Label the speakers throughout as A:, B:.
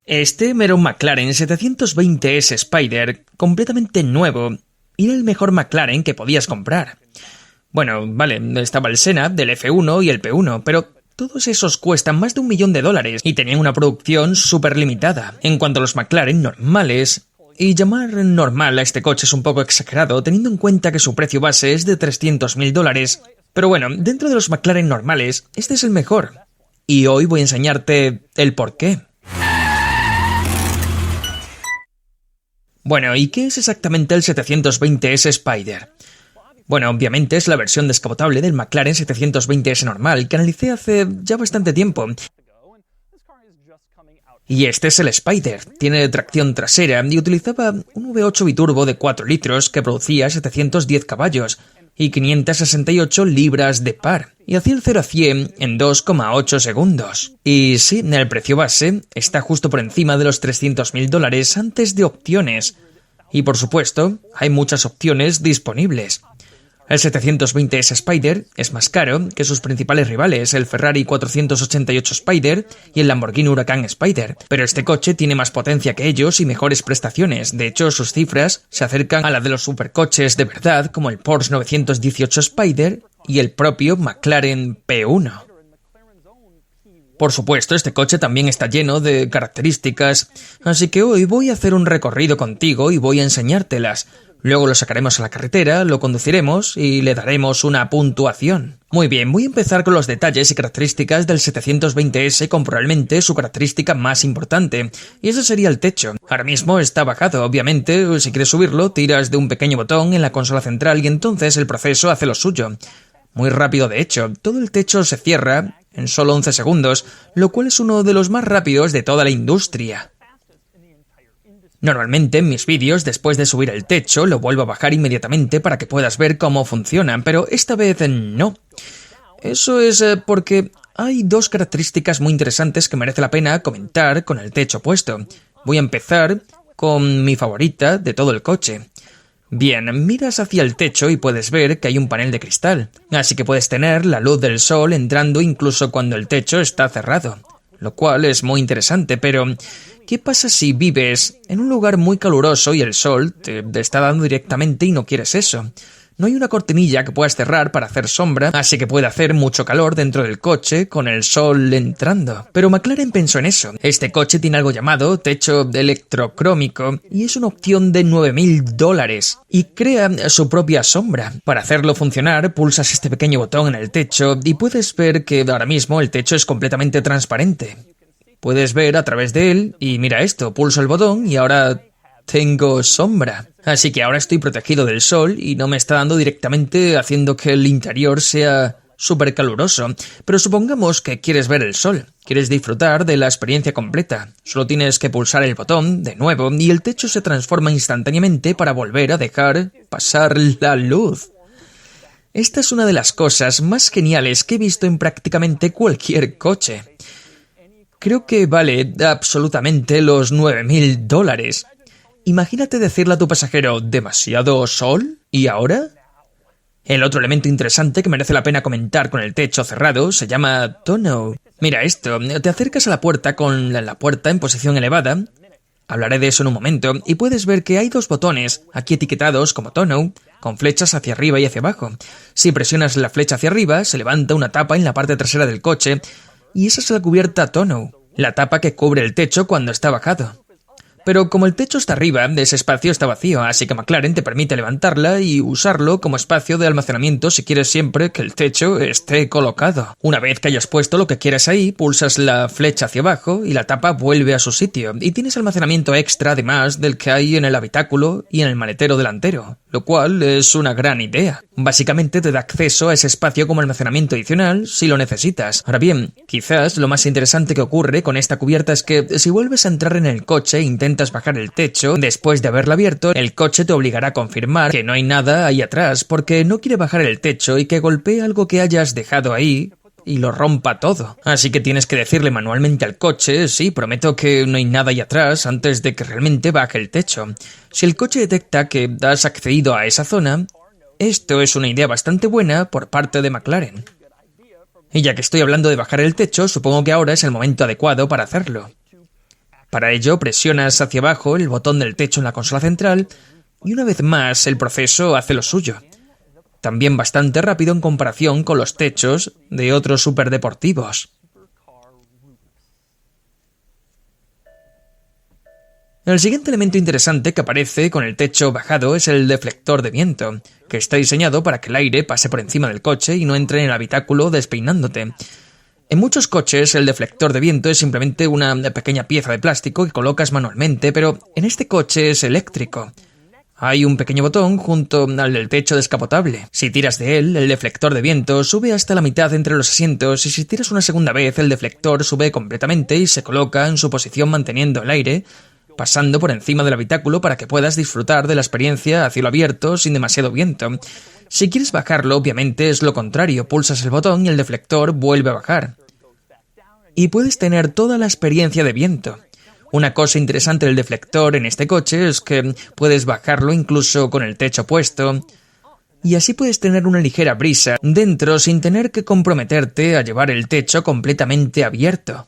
A: Este era un McLaren 720S Spider completamente nuevo y era el mejor McLaren que podías comprar. Bueno, vale, estaba el Senna del F1 y el P1, pero todos esos cuestan más de $1 millón y tenían una producción súper limitada. En cuanto a los McLaren normales, y llamar normal a este coche es un poco exagerado teniendo en cuenta que su precio base es de $300.000, pero bueno, dentro de los McLaren normales, este es el mejor. Y hoy voy a enseñarte el porqué. Bueno, ¿y qué es exactamente el 720S Spider? Bueno, obviamente es la versión descapotable del McLaren 720S normal que analicé hace ya bastante tiempo. Y este es el Spider. Tiene tracción trasera y utilizaba un V8 biturbo de 4 litros que producía 710 caballos y 568 libras de par. Y hacía el 0 a 100 en 2,8 segundos. Y sí, el precio base está justo por encima de los $300.000 antes de opciones. Y por supuesto, hay muchas opciones disponibles. El 720S Spider es más caro que sus principales rivales, el Ferrari 488 Spider y el Lamborghini Huracán Spider, pero este coche tiene más potencia que ellos y mejores prestaciones. De hecho, sus cifras se acercan a las de los supercoches de verdad, como el Porsche 918 Spider y el propio McLaren P1. Por supuesto, este coche también está lleno de características, así que hoy voy a hacer un recorrido contigo y voy a enseñártelas. Luego lo sacaremos a la carretera, lo conduciremos y le daremos una puntuación. Muy bien, voy a empezar con los detalles y características del 720S con probablemente su característica más importante, y ese sería el techo. Ahora mismo está bajado, obviamente, si quieres subirlo, tiras de un pequeño botón en la consola central y entonces el proceso hace lo suyo. Muy rápido de hecho, todo el techo se cierra en solo 11 segundos, lo cual es uno de los más rápidos de toda la industria. Normalmente en mis vídeos, después de subir el techo, lo vuelvo a bajar inmediatamente para que puedas ver cómo funciona, pero esta vez no. Eso es porque hay dos características muy interesantes que merece la pena comentar con el techo puesto. Voy a empezar con mi favorita de todo el coche. Bien, miras hacia el techo y puedes ver que hay un panel de cristal, así que puedes tener la luz del sol entrando incluso cuando el techo está cerrado, lo cual es muy interesante, pero ¿qué pasa si vives en un lugar muy caluroso y el sol te está dando directamente y no quieres eso? No hay una cortinilla que puedas cerrar para hacer sombra, así que puede hacer mucho calor dentro del coche con el sol entrando. Pero McLaren pensó en eso. Este coche tiene algo llamado techo electrocrómico y es una opción de $9.000 y crea su propia sombra. Para hacerlo funcionar, pulsas este pequeño botón en el techo y puedes ver que ahora mismo el techo es completamente transparente. Puedes ver a través de él y mira esto, pulso el botón y ahora tengo sombra. Así que ahora estoy protegido del sol y no me está dando directamente haciendo que el interior sea súper caluroso. Pero supongamos que quieres ver el sol, quieres disfrutar de la experiencia completa. Solo tienes que pulsar el botón de nuevo y el techo se transforma instantáneamente para volver a dejar pasar la luz. Esta es una de las cosas más geniales que he visto en prácticamente cualquier coche. Creo que vale absolutamente los $9.000. Imagínate decirle a tu pasajero, ¿demasiado sol? ¿Y ahora? El otro elemento interesante que merece la pena comentar con el techo cerrado se llama tonneau. Mira esto, te acercas a la puerta con la puerta en posición elevada. Hablaré de eso en un momento, y puedes ver que hay dos botones, aquí etiquetados como tonneau, con flechas hacia arriba y hacia abajo. Si presionas la flecha hacia arriba, se levanta una tapa en la parte trasera del coche, y esa es la cubierta tonneau, la tapa que cubre el techo cuando está bajado. Pero como el techo está arriba, ese espacio está vacío, así que McLaren te permite levantarla y usarlo como espacio de almacenamiento si quieres siempre que el techo esté colocado. Una vez que hayas puesto lo que quieras ahí, pulsas la flecha hacia abajo y la tapa vuelve a su sitio, y tienes almacenamiento extra además del que hay en el habitáculo y en el maletero delantero, lo cual es una gran idea. Básicamente te da acceso a ese espacio como almacenamiento adicional si lo necesitas. Ahora bien, quizás lo más interesante que ocurre con esta cubierta es que si vuelves a entrar en el coche e intentas bajar el techo, después de haberlo abierto, el coche te obligará a confirmar que no hay nada ahí atrás porque no quiere bajar el techo y que golpee algo que hayas dejado ahí y lo rompa todo. Así que tienes que decirle manualmente al coche, sí, prometo que no hay nada ahí atrás antes de que realmente baje el techo. Si el coche detecta que has accedido a esa zona, esto es una idea bastante buena por parte de McLaren. Y ya que estoy hablando de bajar el techo, supongo que ahora es el momento adecuado para hacerlo. Para ello, presionas hacia abajo el botón del techo en la consola central y una vez más el proceso hace lo suyo. También bastante rápido en comparación con los techos de otros superdeportivos. El siguiente elemento interesante que aparece con el techo bajado es el deflector de viento, que está diseñado para que el aire pase por encima del coche y no entre en el habitáculo despeinándote. En muchos coches el deflector de viento es simplemente una pequeña pieza de plástico que colocas manualmente, pero en este coche es eléctrico. Hay un pequeño botón junto al del techo descapotable. Si tiras de él, el deflector de viento sube hasta la mitad entre los asientos y si tiras una segunda vez, el deflector sube completamente y se coloca en su posición manteniendo el aire, pasando por encima del habitáculo para que puedas disfrutar de la experiencia a cielo abierto sin demasiado viento. Si quieres bajarlo, obviamente es lo contrario, pulsas el botón y el deflector vuelve a bajar. Y puedes tener toda la experiencia de viento. Una cosa interesante del deflector en este coche es que puedes bajarlo incluso con el techo puesto, y así puedes tener una ligera brisa dentro sin tener que comprometerte a llevar el techo completamente abierto.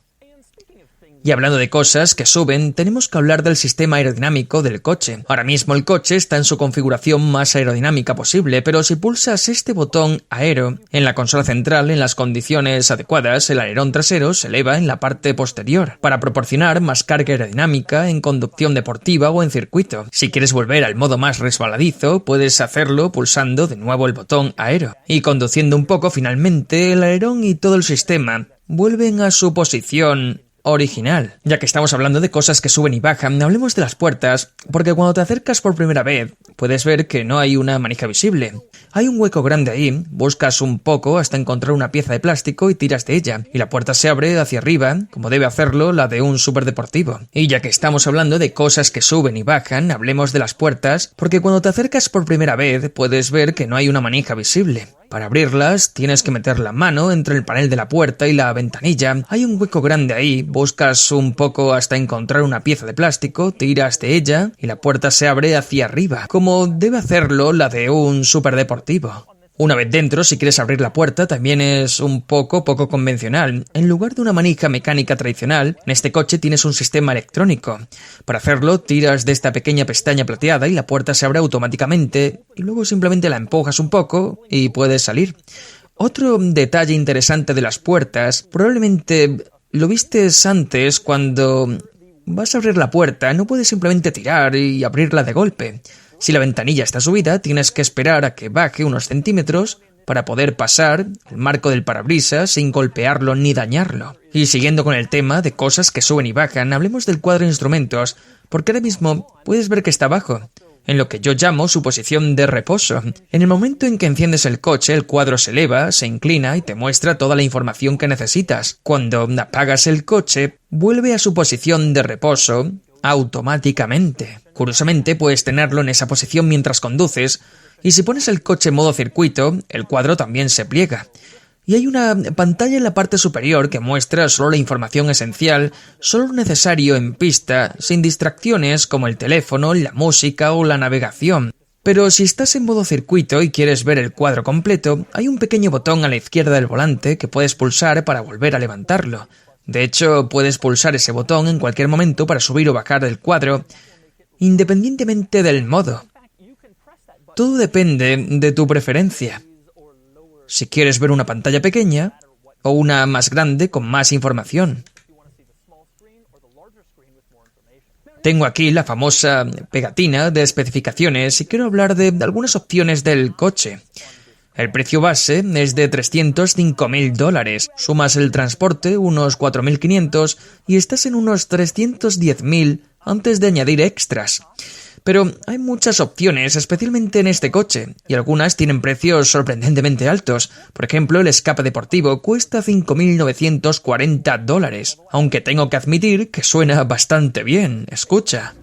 A: Y hablando de cosas que suben, tenemos que hablar del sistema aerodinámico del coche. Ahora mismo el coche está en su configuración más aerodinámica posible, pero si pulsas este botón aero en la consola central en las condiciones adecuadas, el alerón trasero se eleva en la parte posterior, para proporcionar más carga aerodinámica en conducción deportiva o en circuito. Si quieres volver al modo más resbaladizo, puedes hacerlo pulsando de nuevo el botón aero. Y conduciendo un poco, finalmente, el alerón y todo el sistema vuelven a su posición original. Ya que estamos hablando de cosas que suben y bajan, hablemos de las puertas, porque cuando te acercas por primera vez, puedes ver que no hay una manija visible. Hay un hueco grande ahí, buscas un poco hasta encontrar una pieza de plástico y tiras de ella, y la puerta se abre hacia arriba, como debe hacerlo la de un superdeportivo. Y ya que estamos hablando de cosas que suben y bajan, hablemos de las puertas, porque cuando te acercas por primera vez, puedes ver que no hay una manija visible. Para abrirlas, tienes que meter la mano entre el panel de la puerta y la ventanilla. Hay un hueco grande ahí, buscas un poco hasta encontrar una pieza de plástico, tiras de ella y la puerta se abre hacia arriba, como debe hacerlo la de un superdeportivo. Una vez dentro, si quieres abrir la puerta, también es un poco convencional. En lugar de una manija mecánica tradicional, en este coche tienes un sistema electrónico. Para hacerlo, tiras de esta pequeña pestaña plateada y la puerta se abre automáticamente, y luego simplemente la empujas un poco y puedes salir. Otro detalle interesante de las puertas, probablemente lo vistes antes cuando vas a abrir la puerta, no puedes simplemente tirar y abrirla de golpe. Si la ventanilla está subida, tienes que esperar a que baje unos centímetros para poder pasar el marco del parabrisas sin golpearlo ni dañarlo. Y siguiendo con el tema de cosas que suben y bajan, hablemos del cuadro de instrumentos, porque ahora mismo puedes ver que está abajo, en lo que yo llamo su posición de reposo. En el momento en que enciendes el coche, el cuadro se eleva, se inclina y te muestra toda la información que necesitas. Cuando apagas el coche, vuelve a su posición de reposo automáticamente. Curiosamente, puedes tenerlo en esa posición mientras conduces, y si pones el coche en modo circuito, el cuadro también se pliega. Y hay una pantalla en la parte superior que muestra solo la información esencial, solo lo necesario en pista, sin distracciones como el teléfono, la música o la navegación. Pero si estás en modo circuito y quieres ver el cuadro completo, hay un pequeño botón a la izquierda del volante que puedes pulsar para volver a levantarlo. De hecho, puedes pulsar ese botón en cualquier momento para subir o bajar el cuadro, independientemente del modo. Todo depende de tu preferencia. Si quieres ver una pantalla pequeña o una más grande con más información. Tengo aquí la famosa pegatina de especificaciones y quiero hablar de algunas opciones del coche. El precio base es de $305.000, sumas el transporte, unos 4.500, y estás en unos 310.000 antes de añadir extras. Pero hay muchas opciones, especialmente en este coche, y algunas tienen precios sorprendentemente altos. Por ejemplo, el escape deportivo cuesta $5.940, aunque tengo que admitir que suena bastante bien. Escucha.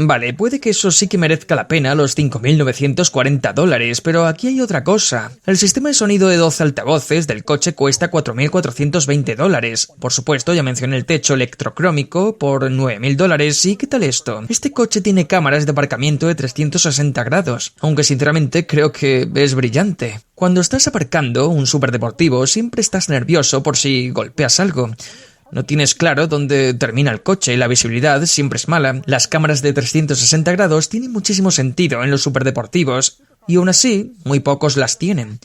A: Vale, puede que eso sí que merezca la pena los $5.940, pero aquí hay otra cosa. El sistema de sonido de 12 altavoces del coche cuesta $4.420. Por supuesto, ya mencioné el techo electrocrómico por $9.000. ¿Y qué tal esto? Este coche tiene cámaras de aparcamiento de 360 grados, aunque sinceramente creo que es brillante. Cuando estás aparcando un superdeportivo siempre estás nervioso por si golpeas algo. No tienes claro dónde termina el coche y la visibilidad siempre es mala. Las cámaras de 360 grados tienen muchísimo sentido en los superdeportivos y aún así muy pocos las tienen.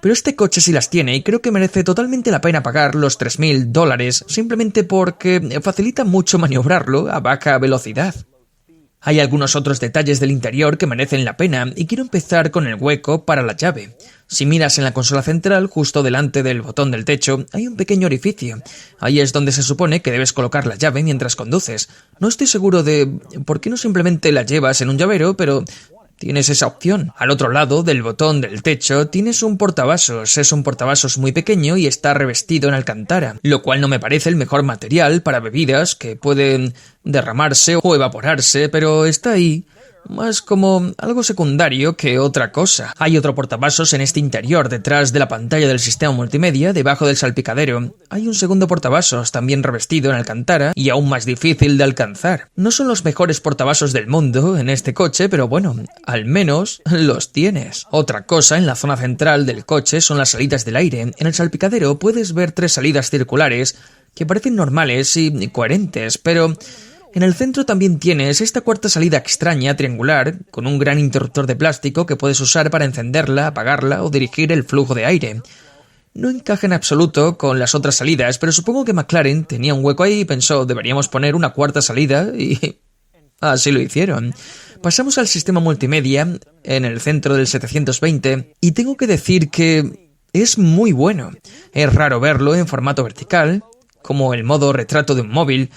A: Pero este coche sí las tiene y creo que merece totalmente la pena pagar los $3.000 simplemente porque facilita mucho maniobrarlo a baja velocidad. Hay algunos otros detalles del interior que merecen la pena y quiero empezar con el hueco para la llave. Si miras en la consola central, justo delante del botón del techo, hay un pequeño orificio. Ahí es donde se supone que debes colocar la llave mientras conduces. No estoy seguro de por qué no simplemente la llevas en un llavero, pero tienes esa opción. Al otro lado del botón del techo tienes un portavasos. Es un portavasos muy pequeño y está revestido en alcántara, lo cual no me parece el mejor material para bebidas que pueden derramarse o evaporarse, pero está ahí. Más como algo secundario que otra cosa. Hay otro portavasos en este interior, detrás de la pantalla del sistema multimedia, debajo del salpicadero. Hay un segundo portavasos, también revestido en alcántara y aún más difícil de alcanzar. No son los mejores portavasos del mundo en este coche, pero bueno, al menos los tienes. Otra cosa en la zona central del coche son las salidas del aire. En el salpicadero puedes ver 3 salidas circulares que parecen normales y coherentes, pero en el centro también tienes esta cuarta salida extraña, triangular, con un gran interruptor de plástico que puedes usar para encenderla, apagarla o dirigir el flujo de aire. No encaja en absoluto con las otras salidas, pero supongo que McLaren tenía un hueco ahí y pensó, deberíamos poner una cuarta salida y así lo hicieron. Pasamos al sistema multimedia en el centro del 720 y tengo que decir que es muy bueno. Es raro verlo en formato vertical, como el modo retrato de un móvil,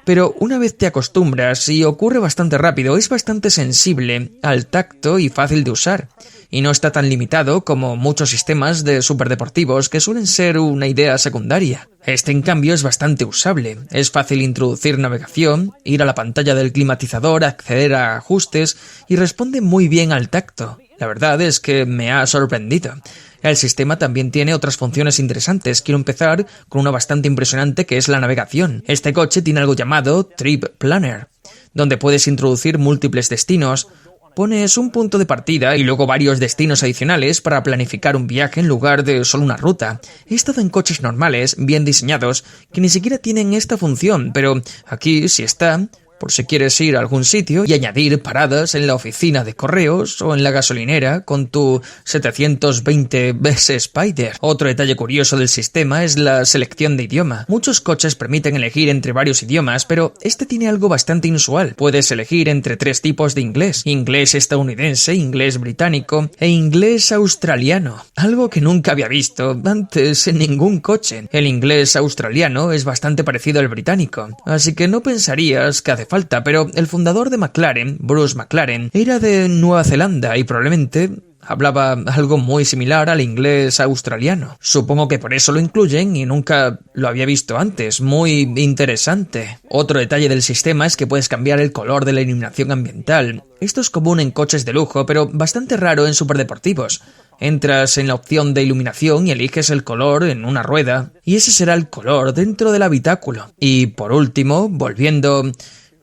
A: pero una vez te acostumbras y ocurre bastante rápido, es bastante sensible al tacto y fácil de usar. Y no está tan limitado como muchos sistemas de superdeportivos que suelen ser una idea secundaria. Este, en cambio, es bastante usable. Es fácil introducir navegación, ir a la pantalla del climatizador, acceder a ajustes y responde muy bien al tacto. La verdad es que me ha sorprendido. El sistema también tiene otras funciones interesantes. Quiero empezar con una bastante impresionante que es la navegación. Este coche tiene algo llamado Trip Planner, donde puedes introducir múltiples destinos. Pones un punto de partida y luego varios destinos adicionales para planificar un viaje en lugar de solo una ruta. He estado en coches normales, bien diseñados, que ni siquiera tienen esta función, pero aquí sí está, por si quieres ir a algún sitio y añadir paradas en la oficina de correos o en la gasolinera con tu 720 BS Spider. Otro detalle curioso del sistema es la selección de idioma. Muchos coches permiten elegir entre varios idiomas, pero este tiene algo bastante inusual. Puedes elegir entre 3 tipos de inglés: inglés estadounidense, inglés británico e inglés australiano. Algo que nunca había visto antes en ningún coche. El inglés australiano es bastante parecido al británico, así que no pensarías que hace falta, pero el fundador de McLaren, Bruce McLaren, era de Nueva Zelanda y probablemente hablaba algo muy similar al inglés australiano. Supongo que por eso lo incluyen y nunca lo había visto antes. Muy interesante. Otro detalle del sistema es que puedes cambiar el color de la iluminación ambiental. Esto es común en coches de lujo, pero bastante raro en superdeportivos. Entras en la opción de iluminación y eliges el color en una rueda, y ese será el color dentro del habitáculo. Y por último, volviendo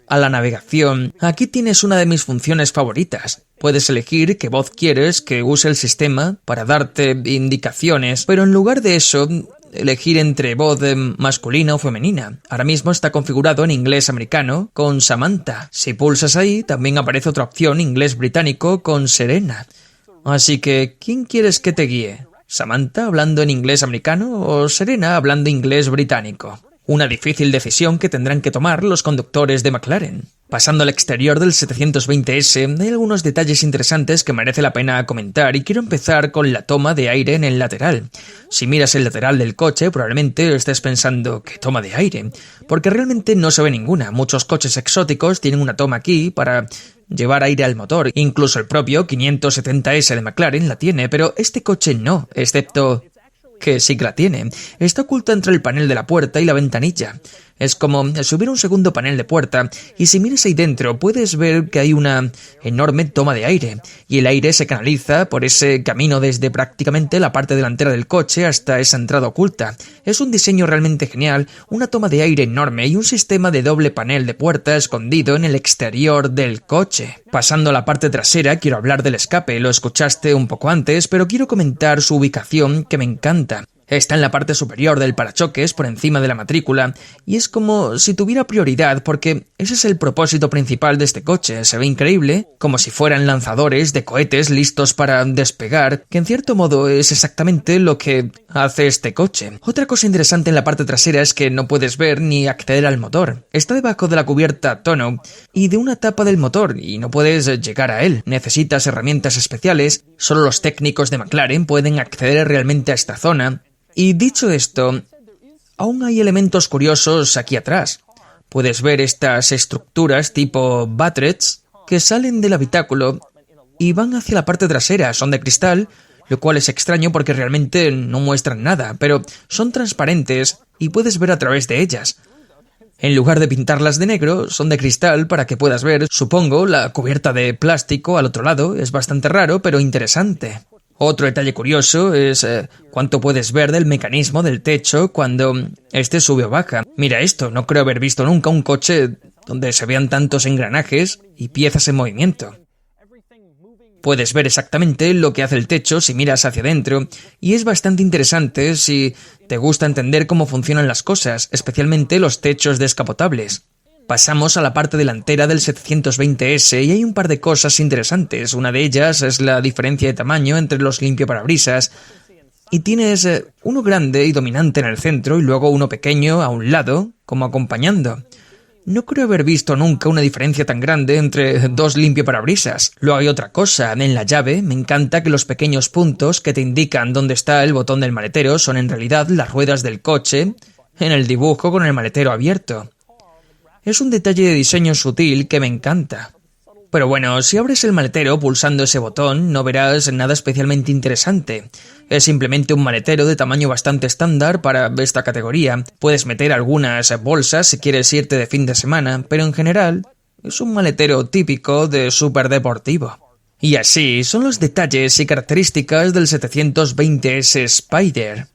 A: a la navegación, aquí tienes una de mis funciones favoritas. Puedes elegir qué voz quieres que use el sistema para darte indicaciones, pero en lugar de eso, elegir entre voz masculina o femenina. Ahora mismo está configurado en inglés americano con Samantha. Si pulsas ahí, también aparece otra opción, inglés británico, con Serena. Así que, ¿quién quieres que te guíe? ¿Samantha hablando en inglés americano o Serena hablando inglés británico? Una difícil decisión que tendrán que tomar los conductores de McLaren. Pasando al exterior del 720S, hay algunos detalles interesantes que merece la pena comentar y quiero empezar con la toma de aire en el lateral. Si miras el lateral del coche, probablemente estés pensando ¿qué toma de aire? Porque realmente no se ve ninguna. Muchos coches exóticos tienen una toma aquí para llevar aire al motor. Incluso el propio 570S de McLaren la tiene, pero este coche no, excepto que sí que la tiene. Está oculta entre el panel de la puerta y la ventanilla. Es como si hubiera un segundo panel de puerta y si miras ahí dentro puedes ver que hay una enorme toma de aire y el aire se canaliza por ese camino desde prácticamente la parte delantera del coche hasta esa entrada oculta. Es un diseño realmente genial, una toma de aire enorme y un sistema de doble panel de puerta escondido en el exterior del coche. Pasando a la parte trasera, quiero hablar del escape. Lo escuchaste un poco antes, pero quiero comentar su ubicación, que me encanta. Está en la parte superior del parachoques, por encima de la matrícula, y es como si tuviera prioridad porque ese es el propósito principal de este coche. Se ve increíble, como si fueran lanzadores de cohetes listos para despegar, que en cierto modo es exactamente lo que hace este coche. Otra cosa interesante en la parte trasera es que no puedes ver ni acceder al motor. Está debajo de la cubierta tonneau y de una tapa del motor, y no puedes llegar a él. Necesitas herramientas especiales, solo los técnicos de McLaren pueden acceder realmente a esta zona. Y dicho esto, aún hay elementos curiosos aquí atrás. Puedes ver estas estructuras tipo buttress que salen del habitáculo y van hacia la parte trasera. Son de cristal, lo cual es extraño porque realmente no muestran nada, pero son transparentes y puedes ver a través de ellas. En lugar de pintarlas de negro, son de cristal para que puedas ver, supongo, la cubierta de plástico al otro lado. Es bastante raro, pero interesante. Otro detalle curioso es cuánto puedes ver del mecanismo del techo cuando este sube o baja. Mira esto, no creo haber visto nunca un coche donde se vean tantos engranajes y piezas en movimiento. Puedes ver exactamente lo que hace el techo si miras hacia adentro, y es bastante interesante si te gusta entender cómo funcionan las cosas, especialmente los techos descapotables. Pasamos a la parte delantera del 720S y hay un par de cosas interesantes. Una de ellas es la diferencia de tamaño entre los limpiaparabrisas. Y tienes uno grande y dominante en el centro y luego uno pequeño a un lado, como acompañando. No creo haber visto nunca una diferencia tan grande entre dos limpiaparabrisas. Luego hay otra cosa. En la llave me encanta que los pequeños puntos que te indican dónde está el botón del maletero son en realidad las ruedas del coche en el dibujo con el maletero abierto. Es un detalle de diseño sutil que me encanta. Pero bueno, si abres el maletero pulsando ese botón, no verás nada especialmente interesante. Es simplemente un maletero de tamaño bastante estándar para esta categoría. Puedes meter algunas bolsas si quieres irte de fin de semana, pero en general es un maletero típico de superdeportivo. Y así son los detalles y características del 720S Spider.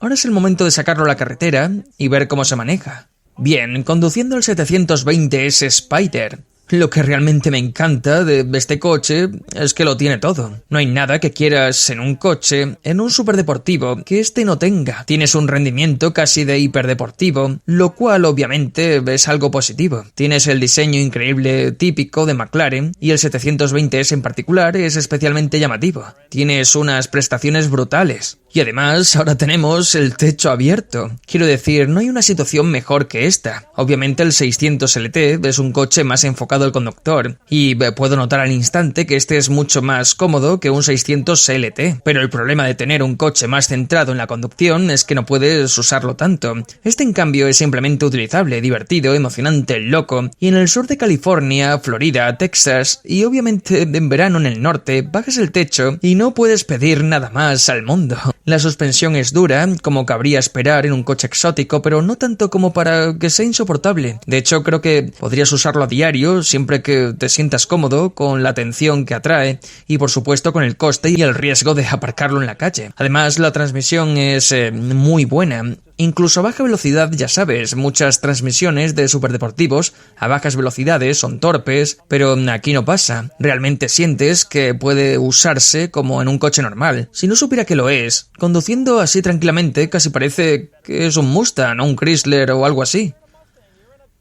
A: Ahora es el momento de sacarlo a la carretera y ver cómo se maneja. Bien, conduciendo el 720S Spider, lo que realmente me encanta de este coche es que lo tiene todo. No hay nada que quieras en un coche, en un superdeportivo, que este no tenga. Tienes un rendimiento casi de hiperdeportivo, lo cual obviamente es algo positivo. Tienes el diseño increíble típico de McLaren y el 720S en particular es especialmente llamativo. Tienes unas prestaciones brutales. Y además, ahora tenemos el techo abierto. Quiero decir, no hay una situación mejor que esta. Obviamente el 600 LT es un coche más enfocado al conductor, y puedo notar al instante que este es mucho más cómodo que un 600 LT. Pero el problema de tener un coche más centrado en la conducción es que no puedes usarlo tanto. Este en cambio es simplemente utilizable, divertido, emocionante, loco, y en el sur de California, Florida, Texas, y obviamente en verano en el norte, bajas el techo y no puedes pedir nada más al mundo. La suspensión es dura, como cabría esperar en un coche exótico, pero no tanto como para que sea insoportable. De hecho, creo que podrías usarlo a diario, siempre que te sientas cómodo, con la atención que atrae, y por supuesto con el coste y el riesgo de aparcarlo en la calle. Además, la transmisión es muy buena. Incluso a baja velocidad, ya sabes, muchas transmisiones de superdeportivos a bajas velocidades son torpes, pero aquí no pasa. Realmente sientes que puede usarse como en un coche normal. Si no supiera que lo es, conduciendo así tranquilamente casi parece que es un Mustang o un Chrysler o algo así.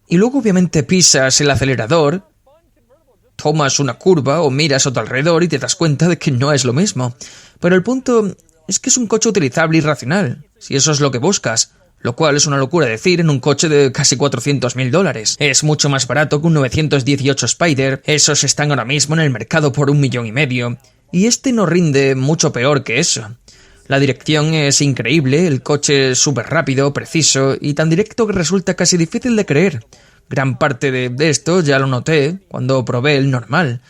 A: Y luego obviamente pisas el acelerador, tomas una curva o miras a tu alrededor y te das cuenta de que no es lo mismo. Pero el punto es que es un coche utilizable y racional, si eso es lo que buscas, lo cual es una locura decir en un coche de casi $400.000. Es mucho más barato que un 918 Spider, esos están ahora mismo en el mercado por $1,5 millones, y este no rinde mucho peor que eso. La dirección es increíble, el coche es súper rápido, preciso y tan directo que resulta casi difícil de creer. Gran parte de esto ya lo noté cuando probé el normal,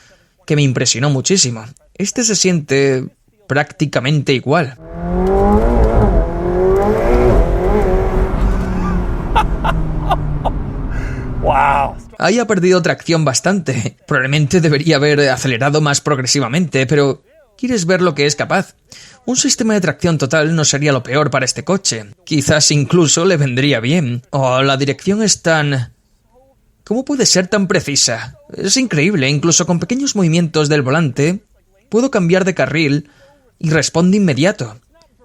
A: que me impresionó muchísimo. Este se siente prácticamente igual. Ahí ha perdido tracción bastante. Probablemente debería haber acelerado más progresivamente, pero ¿quieres ver lo que es capaz? Un sistema de tracción total no sería lo peor para este coche. Quizás incluso le vendría bien. Oh, la dirección es tan... ¿Cómo puede ser tan precisa? Es increíble, incluso con pequeños movimientos del volante puedo cambiar de carril y responde inmediato.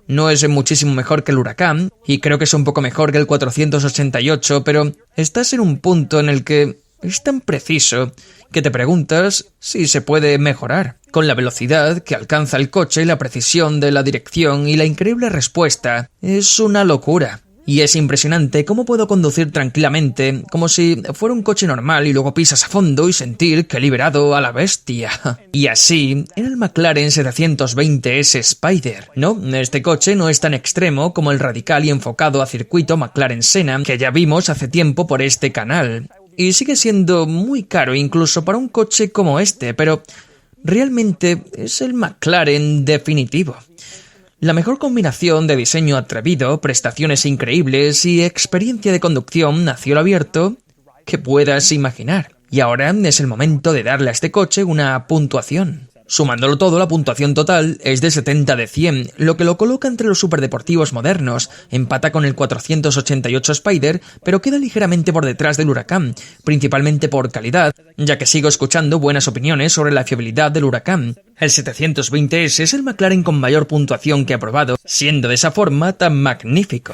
A: No es muchísimo mejor que el Huracán, y creo que es un poco mejor que el 488, pero estás en un punto en el que es tan preciso que te preguntas si se puede mejorar. Con la velocidad que alcanza el coche, la precisión de la dirección y la increíble respuesta, es una locura. Y es impresionante cómo puedo conducir tranquilamente, como si fuera un coche normal y luego pisas a fondo y sentir que he liberado a la bestia. Y así, en el McLaren 720S Spider. No, este coche no es tan extremo como el radical y enfocado a circuito McLaren Senna que ya vimos hace tiempo por este canal. Y sigue siendo muy caro incluso para un coche como este, pero realmente es el McLaren definitivo. La mejor combinación de diseño atrevido, prestaciones increíbles y experiencia de conducción a cielo abierto que puedas imaginar. Y ahora es el momento de darle a este coche una puntuación. Sumándolo todo, la puntuación total es de 70 de 100, lo que lo coloca entre los superdeportivos modernos. Empata con el 488 Spider, pero queda ligeramente por detrás del Huracán, principalmente por calidad, ya que sigo escuchando buenas opiniones sobre la fiabilidad del Huracán. El 720S es el McLaren con mayor puntuación que ha probado, siendo de esa forma tan magnífico.